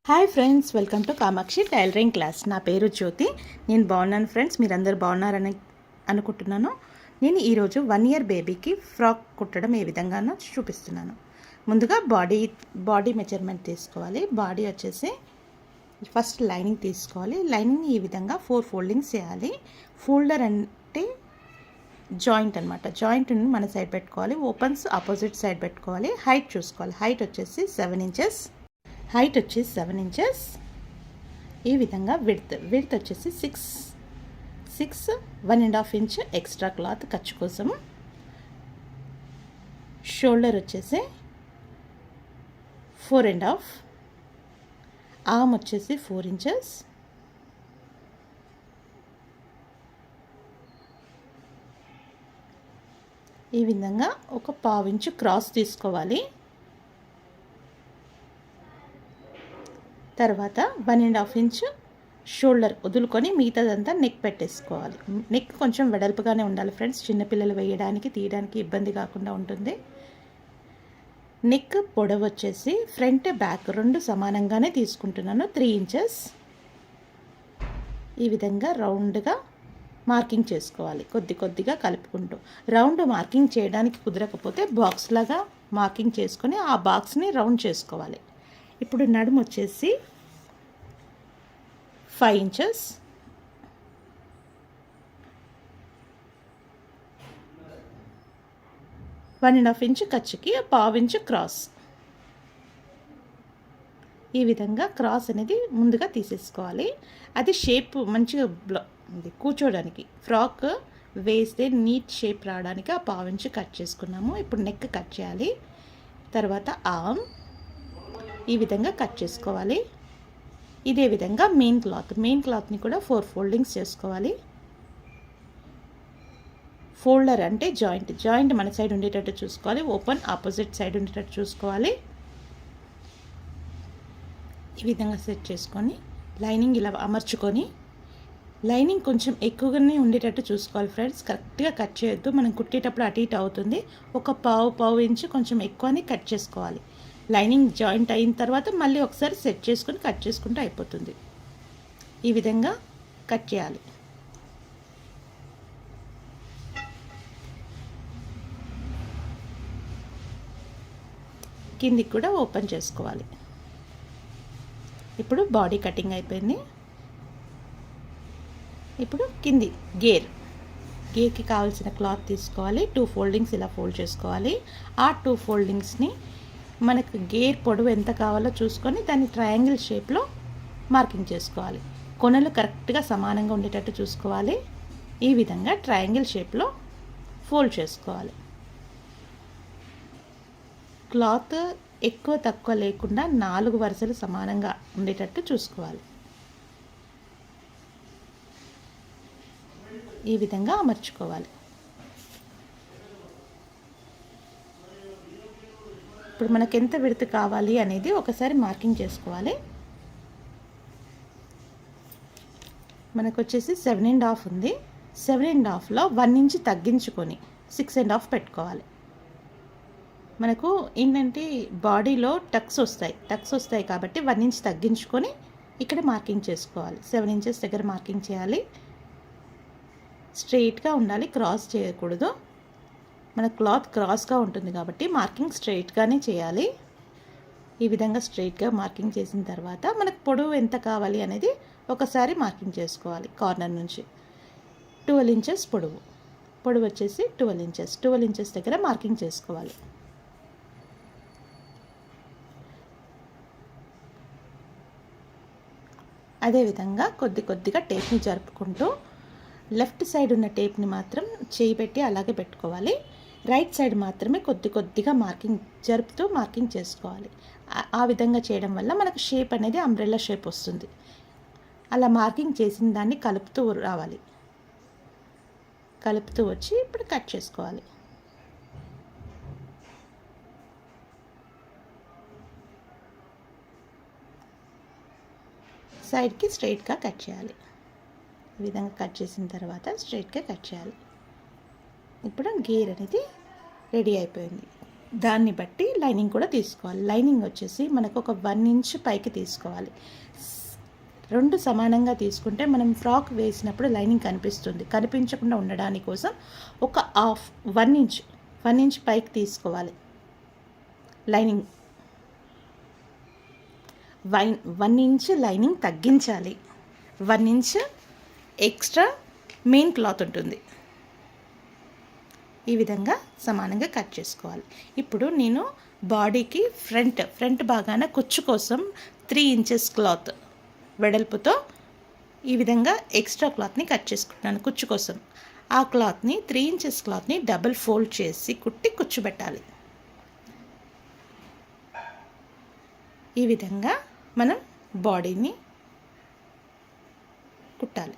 Hi friends, welcome to Kamakshi tailoring class. నా పేరు జ్యోతి. నేను బాగున్నాను ఫ్రెండ్స్. మీరందరూ బాగున్నారని అనుకుంటున్నాను. నేను ఈరోజు 1 year బేబీకి ఫ్రాక్ కుట్టడం ఏ విధంగానో చూపిస్తున్నాను. ముందుగా బాడీ మెజర్మెంట్ తీసుకోవాలి. బాడీ వచ్చేసి ఫస్ట్ లైనింగ్ తీసుకోవాలి. లైనింగ్ ఈ విధంగా 4 foldings చేయాలి. ఫోల్డర్ అంటే జాయింట్ అనమాట. జాయింట్ని మన సైడ్ పెట్టుకోవాలి. ఓపెన్స్ ఆపోజిట్ సైడ్ పెట్టుకోవాలి. హైట్ చూసుకోవాలి. హైట్ వచ్చేసి 7 inches. హైట్ వచ్చేసి 7 inches. ఈ విధంగా విడ్త్ వచ్చేసి 1.5 inch ఎక్స్ట్రా క్లాత్ ఖర్చు కోసం. షోల్డర్ వచ్చేసి 4.5. ఆర్మ్ వచ్చేసి 4 inches. ఈ విధంగా ఒక 1/2 inch క్రాస్ తీసుకోవాలి. తర్వాత 1.5 inch షోల్డర్ వదులుకొని మిగతాదంతా నెక్ పెట్టేసుకోవాలి. నెక్ కొంచెం వెడల్పుగానే ఉండాలి ఫ్రెండ్స్. చిన్నపిల్లలు వేయడానికి తీయడానికి ఇబ్బంది కాకుండా ఉంటుంది. నెక్ పొడవు వచ్చేసి ఫ్రంట్ బ్యాక్ రెండు సమానంగానే తీసుకుంటున్నాను. 3 inches. ఈ విధంగా రౌండ్గా మార్కింగ్ చేసుకోవాలి. కొద్దిగా కలుపుకుంటూ. రౌండ్ మార్కింగ్ చేయడానికి కుదరకపోతే బాక్స్ లాగా మార్కింగ్ చేసుకొని ఆ బాక్స్ని రౌండ్ చేసుకోవాలి. ఇప్పుడు నడుము వచ్చేసి 5 inches. One and half inch ఖర్చుకి 1/2 inch క్రాస్. ఈ విధంగా క్రాస్ అనేది ముందుగా తీసేసుకోవాలి. అది షేప్ మంచిగా కూర్చోడానికి, ఫ్రాక్ వేస్తే నీట్ షేప్ రావడానికి 1/2 inch కట్ చేసుకున్నాము. ఇప్పుడు నెక్ కట్ చేయాలి. తర్వాత ఆర్మ్ ఈ విధంగా కట్ చేసుకోవాలి. ఇదే విధంగా మెయిన్ క్లాత్ని కూడా 4 foldings చేసుకోవాలి. ఫోల్డర్ అంటే జాయింట్ మన సైడ్ ఉండేటట్టు చూసుకోవాలి. ఓపెన్ ఆపోజిట్ సైడ్ ఉండేటట్టు చూసుకోవాలి. ఈ విధంగా సెట్ చేసుకొని లైనింగ్ ఇలా అమర్చుకొని, లైనింగ్ కొంచెం ఎక్కువగానే ఉండేటట్టు చూసుకోవాలి ఫ్రెండ్స్. కరెక్ట్గా కట్ చేయొద్దు. మనం కుట్టేటప్పుడు అటు ఇటు అవుతుంది. ఒక 1/2 inch కొంచెం ఎక్కువని కట్ చేసుకోవాలి. లైనింగ్ జాయింట్ అయిన తర్వాత మళ్ళీ ఒకసారి సెట్ చేసుకొని కట్ చేసుకుంటే అయిపోతుంది. ఈ విధంగా కట్ చేయాలి. కిందికి కూడా ఓపెన్ చేసుకోవాలి. ఇప్పుడు బాడీ కటింగ్ అయిపోయింది. ఇప్పుడు కింది గేర్కి కావాల్సిన క్లాత్ తీసుకోవాలి. 2 foldings ఇలా ఫోల్డ్ చేసుకోవాలి. ఆ 2 foldingsని మనకు గేర్ పొడవు ఎంత కావాలో చూసుకొని దాన్ని ట్రయాంగిల్ షేప్లో మార్కింగ్ చేసుకోవాలి. కొనలు కరెక్ట్గా సమానంగా ఉండేటట్టు చూసుకోవాలి. ఈ విధంగా ట్రయాంగిల్ షేప్లో ఫోల్డ్ చేసుకోవాలి. క్లాత్ ఎక్కువ తక్కువ లేకుండా 4 వరుసలు సమానంగా ఉండేటట్టు చూసుకోవాలి. ఈ విధంగా అమర్చుకోవాలి. ఇప్పుడు మనకు ఎంత విడత కావాలి అనేది ఒకసారి మార్కింగ్ చేసుకోవాలి. మనకు వచ్చేసి 7.5 ఉంది. 7.5లో 1 inch తగ్గించుకొని 6.5 పెట్టుకోవాలి. మనకు ఏంటంటే బాడీలో టక్స్ వస్తాయి కాబట్టి 1 inch తగ్గించుకొని ఇక్కడ మార్కింగ్ చేసుకోవాలి. 7 inches దగ్గర మార్కింగ్ చేయాలి. స్ట్రెయిట్గా ఉండాలి, క్రాస్ చేయకూడదు. మన క్లాత్ క్రాస్గా ఉంటుంది కాబట్టి మార్కింగ్ స్ట్రెయిట్గానే చేయాలి. ఈ విధంగా స్ట్రెయిట్గా మార్కింగ్ చేసిన తర్వాత మనకు పొడవు ఎంత కావాలి అనేది ఒకసారి మార్కింగ్ చేసుకోవాలి. కార్నర్ నుంచి 12 inches పొడవు వచ్చేసి 12 inches దగ్గర మార్కింగ్ చేసుకోవాలి. అదేవిధంగా కొద్దిగా టేప్ని జరుపుకుంటూ లెఫ్ట్ సైడ్ ఉన్న టేప్ని మాత్రం చేయి పెట్టి అలాగే పెట్టుకోవాలి. రైట్ సైడ్ మాత్రమే కొద్దిగా మార్కింగ్ జరుపుతూ మార్కింగ్ చేసుకోవాలి. ఆ విధంగా చేయడం వల్ల మనకు షేప్ అనేది అంబ్రెల్లా షేప్ వస్తుంది. అలా మార్కింగ్ చేసిన దాన్ని కలుపుతూ రావాలి. కలుపుతూ వచ్చి ఇప్పుడు కట్ చేసుకోవాలి. సైడ్కి స్ట్రైట్గా కట్ చేయాలి. ఈ విధంగా కట్ చేసిన తర్వాత స్ట్రైట్గా కట్ చేయాలి. ఇప్పుడు గేర్ అనేది రెడీ అయిపోయింది. దాన్ని బట్టి లైనింగ్ కూడా తీసుకోవాలి. లైనింగ్ వచ్చేసి మనకు ఒక 1 ఇంచ్ పైకి తీసుకోవాలి. రెండు సమానంగా తీసుకుంటే మనం ఫ్రాక్ వేసినప్పుడు లైనింగ్ కనిపించకుండా ఉండడానికి కోసం ఒక 1 ఇంచ్ పైకి తీసుకోవాలి. లైనింగ్ 1 ఇంచ్ లైనింగ్ తగ్గించాలి. 1 ఇంచ్ ఎక్స్ట్రా మెయిన్ క్లాత్ ఉంటుంది. ఈ విధంగా సమానంగా కట్ చేసుకోవాలి. ఇప్పుడు నేను బాడీకి ఫ్రంట్ భాగాన కుచ్చు కోసం 3 ఇంచెస్ క్లాత్ వెడల్పుతో ఈ విధంగా ఎక్స్ట్రా క్లాత్ని కట్ చేసుకుంటున్నాను కుచ్చు కోసం. ఆ క్లాత్ని 3 ఇంచెస్ క్లాత్ని డబుల్ ఫోల్డ్ చేసి కుట్టి కుచ్చుబెట్టాలి. ఈ విధంగా మనం బాడీని కుట్టాలి.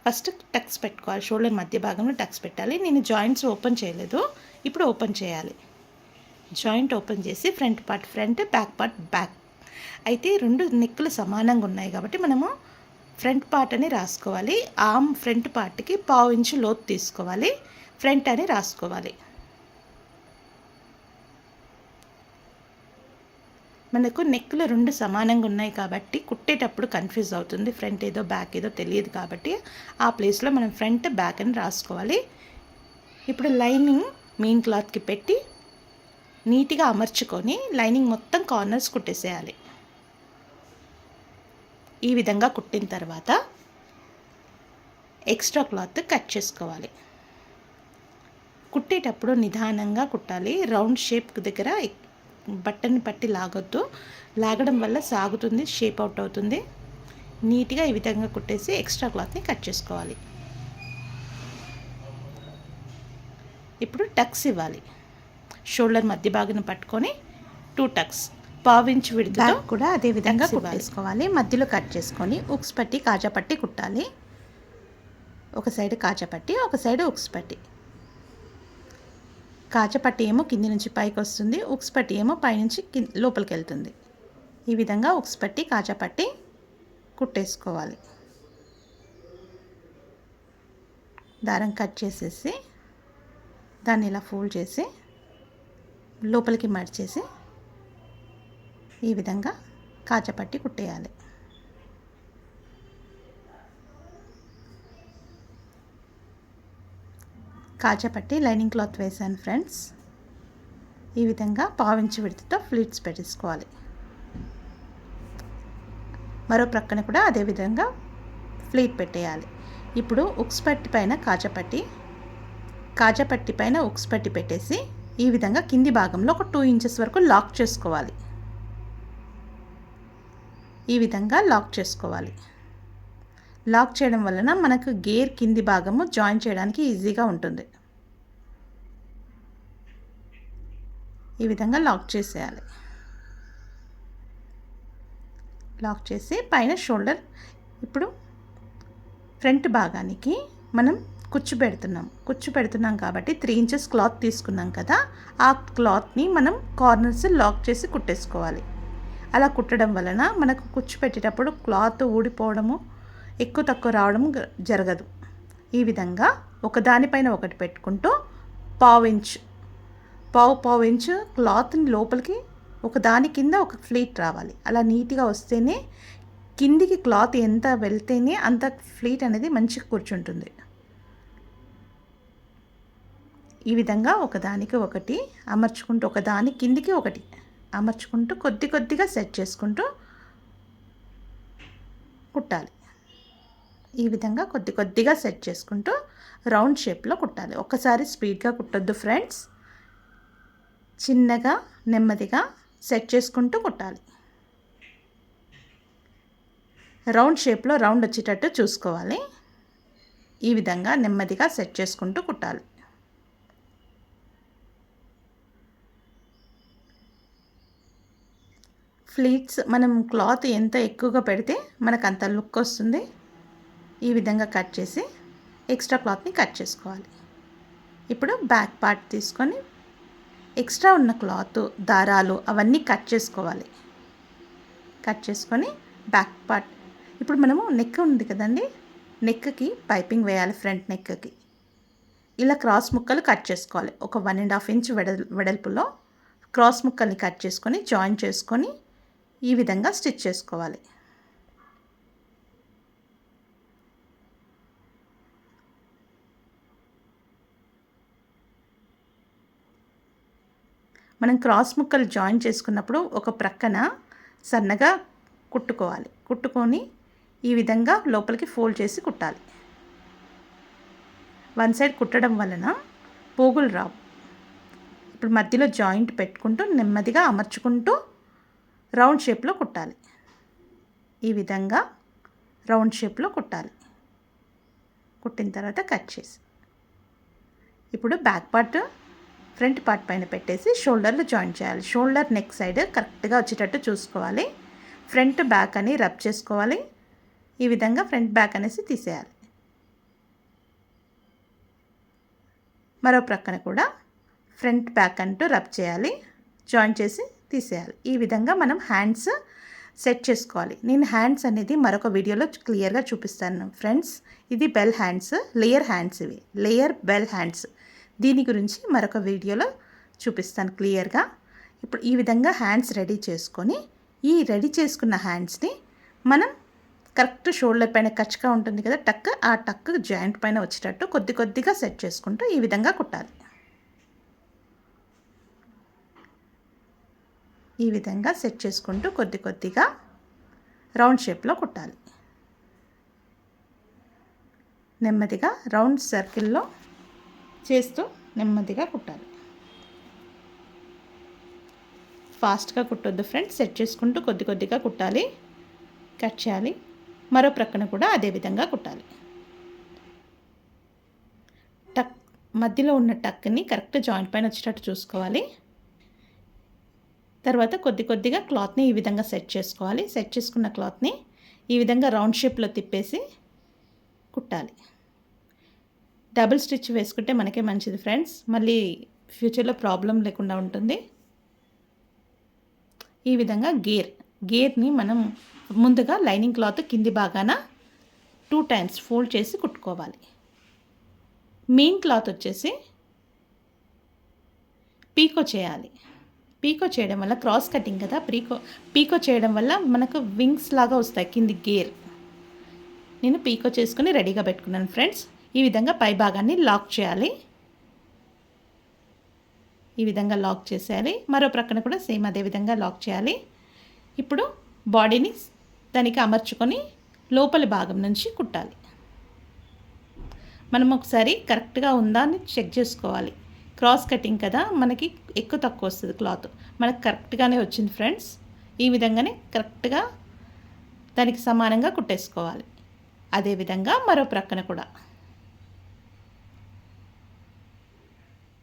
ఫస్ట్ టక్స్ పెట్టుకోవాలి. షోల్డర్ మధ్య భాగంలో టక్స్ పెట్టాలి. నేను జాయింట్స్ ఓపెన్ చేయలేదు, ఇప్పుడు ఓపెన్ చేయాలి. జాయింట్ ఓపెన్ చేసి front part front, back part back. అయితే 2 నెక్కులు సమానంగా ఉన్నాయి కాబట్టి మనము ఫ్రంట్ పార్ట్ అని రాసుకోవాలి. ఆర్మ్ ఫ్రంట్ పార్ట్కి 1/2 ఇంచు లోతు తీసుకోవాలి. ఫ్రంట్ అని రాసుకోవాలి. మనకు నెక్కులు 2 సమానంగా ఉన్నాయి కాబట్టి కుట్టేటప్పుడు కన్ఫ్యూజ్ అవుతుంది. ఫ్రంట్ ఏదో బ్యాక్ ఏదో తెలియదు కాబట్టి ఆ ప్లేస్లో మనం ఫ్రంట్ బ్యాక్ అని రాసుకోవాలి. ఇప్పుడు లైనింగ్ మెయిన్ క్లాత్కి పెట్టి నీట్గా అమర్చుకొని లైనింగ్ మొత్తం కార్నర్స్ కుట్టేసేయాలి. ఈ విధంగా కుట్టిన తర్వాత ఎక్స్ట్రా క్లాత్ కట్ చేసుకోవాలి. కుట్టేటప్పుడు నిదానంగా కుట్టాలి. రౌండ్ షేప్ దగ్గర బట్టని పట్టి లాగొద్దు. లాగడం వల్ల సాగుతుంది, షేప్ అవుట్ అవుతుంది. నీట్గా ఈ విధంగా కుట్టేసి ఎక్స్ట్రా క్లాత్ని కట్ చేసుకోవాలి. ఇప్పుడు టక్స్ ఇవ్వాలి. షోల్డర్ మధ్య భాగం పట్టుకొని 2 టక్స్ 1/2 ఇంచ్ విడతతో కూడా అదే విధంగా కుట్టేసుకోవాలి. మధ్యలో కట్ చేసుకొని ఉక్స్ పట్టి కాజా పట్టి కుట్టాలి. ఒక సైడ్ కాజా పట్టి, ఒక సైడ్ ఉక్స్ పట్టి. కాజపట్టి ఏమో కింది నుంచి పైకి వస్తుంది, ఉక్స్ పట్టి ఏమో పైనుంచి లోపలికి వెళ్తుంది. ఈ విధంగా ఉక్స్ పట్టి కాజపట్టి కుట్టేసుకోవాలి. దారం కట్ చేసేసి దాన్ని ఇలా ఫోల్డ్ చేసి లోపలికి మడిచేసి ఈ విధంగా కాజపట్టి కుట్టేయాలి. కాజపట్టి లైనింగ్ క్లాత్ వేసాను ఫ్రెండ్స్. ఈ విధంగా 1/2 ఇంచ్ విడతతో ఫ్లీట్స్ పెట్టేసుకోవాలి. మరో ప్రక్కన కూడా అదే విధంగా ఫ్లీట్ పెట్టేయాలి. ఇప్పుడు ఉక్స్ పట్టి పైన కాజపట్టి పైన ఉక్స్ పట్టి పెట్టేసి ఈ విధంగా కింది భాగంలో ఒక 2 ఇంచెస్ వరకు లాక్ చేసుకోవాలి. ఈ విధంగా లాక్ చేసుకోవాలి. లాక్ చేయడం వలన మనకు గేర్ కింది భాగము జాయిన్ చేయడానికి ఈజీగా ఉంటుంది. ఈ విధంగా లాక్ చేసేయాలి. లాక్ చేసి పైన షోల్డర్, ఇప్పుడు ఫ్రంట్ భాగానికి మనం కుచ్చు పెడుతున్నాం కాబట్టి 3 ఇంచెస్ క్లాత్ తీసుకున్నాం కదా, ఆ క్లాత్ని మనం కార్నర్స్ లాక్ చేసి కుట్టేసుకోవాలి. అలా కుట్టడం వలన మనకు కుచ్చు పెట్టేటప్పుడు క్లాత్ ఊడిపోవడము, ఎక్కువ తక్కువ రావడం జరగదు. ఈ విధంగా ఒకదానిపైన ఒకటి పెట్టుకుంటూ 1/2 ఇంచు క్లాత్ని లోపలికి ఒక దాని కింద ఒక ఫ్లీట్ రావాలి. అలా నీట్గా వస్తేనే కిందికి క్లాత్ ఎంత వెళ్తేనే అంత ఫ్లీట్ అనేది మంచిగా కూర్చుంటుంది. ఈ విధంగా ఒకదానికి ఒకటి అమర్చుకుంటూ ఒకదాని కిందికి ఒకటి అమర్చుకుంటూ కొద్దిగా సెట్ చేసుకుంటూ కుట్టాలి. ఈ విధంగా కొద్దిగా సెట్ చేసుకుంటూ రౌండ్ షేప్లో కుట్టాలి. ఒక్కసారి స్పీడ్గా కుట్టొద్దు ఫ్రెండ్స్, చిన్నగా నెమ్మదిగా సెట్ చేసుకుంటూ కుట్టాలి. రౌండ్ షేప్లో రౌండ్ వచ్చేటట్టు చూసుకోవాలి. ఈ విధంగా నెమ్మదిగా సెట్ చేసుకుంటూ కుట్టాలి. ఫ్లీట్స్ మనం క్లాత్ ఎంత ఎక్కువగా పెడితే మనకు అంత లుక్ వస్తుంది. ఈ విధంగా కట్ చేసి ఎక్స్ట్రా క్లాత్ని కట్ చేసుకోవాలి. ఇప్పుడు బ్యాక్ పార్ట్ తీసుకొని ఎక్స్ట్రా ఉన్న క్లాత్, దారాలు అవన్నీ కట్ చేసుకోవాలి. కట్ చేసుకొని బ్యాక్ పార్ట్, ఇప్పుడు మనము నెక్ ఉంది కదండి, నెక్కి పైపింగ్ వేయాలి. ఫ్రంట్ నెక్కి ఇలా క్రాస్ ముక్కలు కట్ చేసుకోవాలి. ఒక 1.5 ఇంచ్ వెడల్పులో క్రాస్ ముక్కల్ని కట్ చేసుకొని జాయిన్ చేసుకొని ఈ విధంగా స్టిచ్ చేసుకోవాలి. మనం క్రాస్ ముక్కలు జాయిన్ చేసుకున్నప్పుడు ఒక ప్రక్కన సన్నగా కుట్టుకోవాలి. కుట్టుకొని ఈ విధంగా లోపలికి ఫోల్డ్ చేసి కుట్టాలి. వన్ సైడ్ కుట్టడం వలన పోగులు రావు. ఇప్పుడు మధ్యలో జాయింట్ పెట్టుకుంటూ నెమ్మదిగా అమర్చుకుంటూ రౌండ్ షేప్లో కుట్టాలి. ఈ విధంగా రౌండ్ షేప్లో కుట్టాలి. కుట్టిన తర్వాత కట్ చేసి ఇప్పుడు బ్యాక్ పార్ట్ ఫ్రంట్ పార్ట్ పైన పెట్టేసి షోల్డర్లు జాయిన్ చేయాలి. షోల్డర్ నెక్ సైడ్ కరెక్ట్గా వచ్చేటట్టు చూసుకోవాలి. ఫ్రంట్ బ్యాక్ అని రబ్ చేసుకోవాలి. ఈ విధంగా ఫ్రంట్ బ్యాక్ అనేసి తీసేయాలి. మరో ప్రక్కన కూడా ఫ్రంట్ బ్యాక్ అంటూ రబ్ చేయాలి, జాయిన్ చేసి తీసేయాలి. ఈ విధంగా మనం హ్యాండ్స్ సెట్ చేసుకోవాలి. నేను హ్యాండ్స్ అనేది మరొక వీడియోలో క్లియర్గా చూపిస్తాను ఫ్రెండ్స్. ఇది బెల్ హ్యాండ్స్, లేయర్ హ్యాండ్స్, ఇవి లేయర్ బెల్ హ్యాండ్స్. దీని గురించి మరొక వీడియోలో చూపిస్తాను క్లియర్గా. ఇప్పుడు ఈ విధంగా హ్యాండ్స్ రెడీ చేసుకొని ఈ రెడీ చేసుకున్న హ్యాండ్స్ని మనం కరెక్ట్ షోల్డర్ పైన కచ్గా ఉంటుంది కదా టక్, ఆ టక్ జాయింట్ పైన వచ్చేటట్టు కొద్ది కొద్దిగా సెట్ చేసుకుంటూ ఈ విధంగా కుట్టాలి. ఈ విధంగా సెట్ చేసుకుంటూ కొద్ది కొద్దిగా రౌండ్ షేప్లో కుట్టాలి. నెమ్మదిగా రౌండ్ సర్కిల్లో చేస్తూ నెమ్మదిగా కుట్టాలి. ఫాస్ట్గా కుట్టొద్దు ఫ్రెండ్స్, సెట్ చేసుకుంటూ కొద్ది కొద్దిగా కుట్టాలి, కట్ చేయాలి. మరో ప్రక్కన కూడా అదే విధంగా కుట్టాలి. టక్ మధ్యలో ఉన్న టక్ని కరెక్ట్ జాయింట్ పైన వచ్చేటట్టు చూసుకోవాలి. తర్వాత కొద్ది కొద్దిగా క్లాత్ని ఈ విధంగా సెట్ చేసుకోవాలి. సెట్ చేసుకున్న క్లాత్ని ఈ విధంగా రౌండ్ షేప్లో తిప్పేసి కుట్టాలి. డబుల్ స్టిచ్ వేసుకుంటే మనకే మంచిది ఫ్రెండ్స్, మళ్ళీ ఫ్యూచర్లో ప్రాబ్లం లేకుండా ఉంటుంది. ఈ విధంగా గేర్ని మనం ముందుగా లైనింగ్ క్లాత్ కింది భాగాన 2 times ఫోల్డ్ చేసి కుట్టుకోవాలి. మెయిన్ క్లాత్ వచ్చేసి పీకో చేయాలి. పీకో చేయడం వల్ల క్రాస్ కటింగ్ కదా, పీకో చేయడం వల్ల మనకు వింగ్స్ లాగా వస్తాయి కింది గేర్. నేను పీకో చేసుకుని రెడీగా పెట్టుకున్నాను ఫ్రెండ్స్. ఈ విధంగా పై భాగాన్ని లాక్ చేయాలి. ఈ విధంగా లాక్ చేసేయాలి. మరో ప్రక్కన కూడా సేమ్ అదే విధంగా లాక్ చేయాలి. ఇప్పుడు బాడీని దానికి అమర్చుకొని లోపలి భాగం నుంచి కుట్టాలి. మనం ఒకసారి కరెక్ట్గా ఉందా అని చెక్ చేసుకోవాలి. క్రాస్ కటింగ్ కదా, మనకి ఎక్కువ తక్కువ వస్తుంది క్లాత్. మనకు కరెక్ట్గానే వచ్చింది ఫ్రెండ్స్. ఈ విధంగానే కరెక్ట్గా దానికి సమానంగా కుట్టేసుకోవాలి. అదేవిధంగా మరో ప్రక్కన కూడా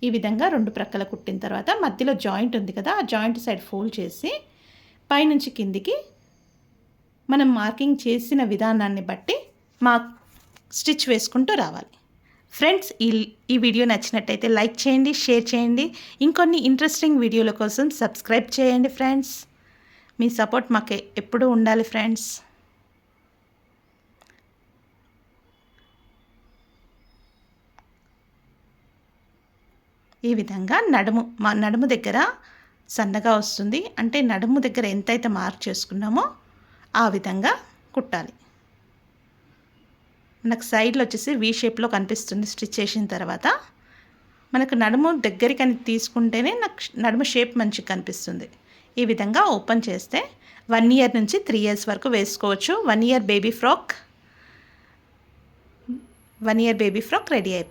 ఈ విధంగా 2 ప్రక్కల కుట్టిన తర్వాత మధ్యలో జాయింట్ ఉంది కదా, ఆ జాయింట్ సైడ్ ఫోల్డ్ చేసి పైనుంచి కిందికి మనం మార్కింగ్ చేసిన విధానాన్ని బట్టి స్టిచ్ వేసుకుంటూ రావాలి. ఫ్రెండ్స్, ఈ వీడియో నచ్చినట్టయితే లైక్ చేయండి, షేర్ చేయండి. ఇంకొన్ని ఇంట్రెస్టింగ్ వీడియోల కోసం సబ్స్క్రైబ్ చేయండి ఫ్రెండ్స్. మీ సపోర్ట్ మాకు ఎప్పుడూ ఉండాలి ఫ్రెండ్స్. ఈ విధంగా నడుము దగ్గర సన్నగా వస్తుంది. అంటే నడుము దగ్గర ఎంతైతే మార్క్ చేసుకున్నామో ఆ విధంగా కుట్టాలి. మనకు సైడ్లో వచ్చేసి వీ షేప్లో కనిపిస్తుంది. స్టిచ్ చేసిన తర్వాత మనకు నడుము దగ్గరికి అని తీసుకుంటేనే నాకు నడుము షేప్ మంచిగా కనిపిస్తుంది. ఈ విధంగా ఓపెన్ చేస్తే 1 year నుంచి 3 years వరకు వేసుకోవచ్చు. 1 year బేబీ ఫ్రాక్ రెడీ అయిపోయింది.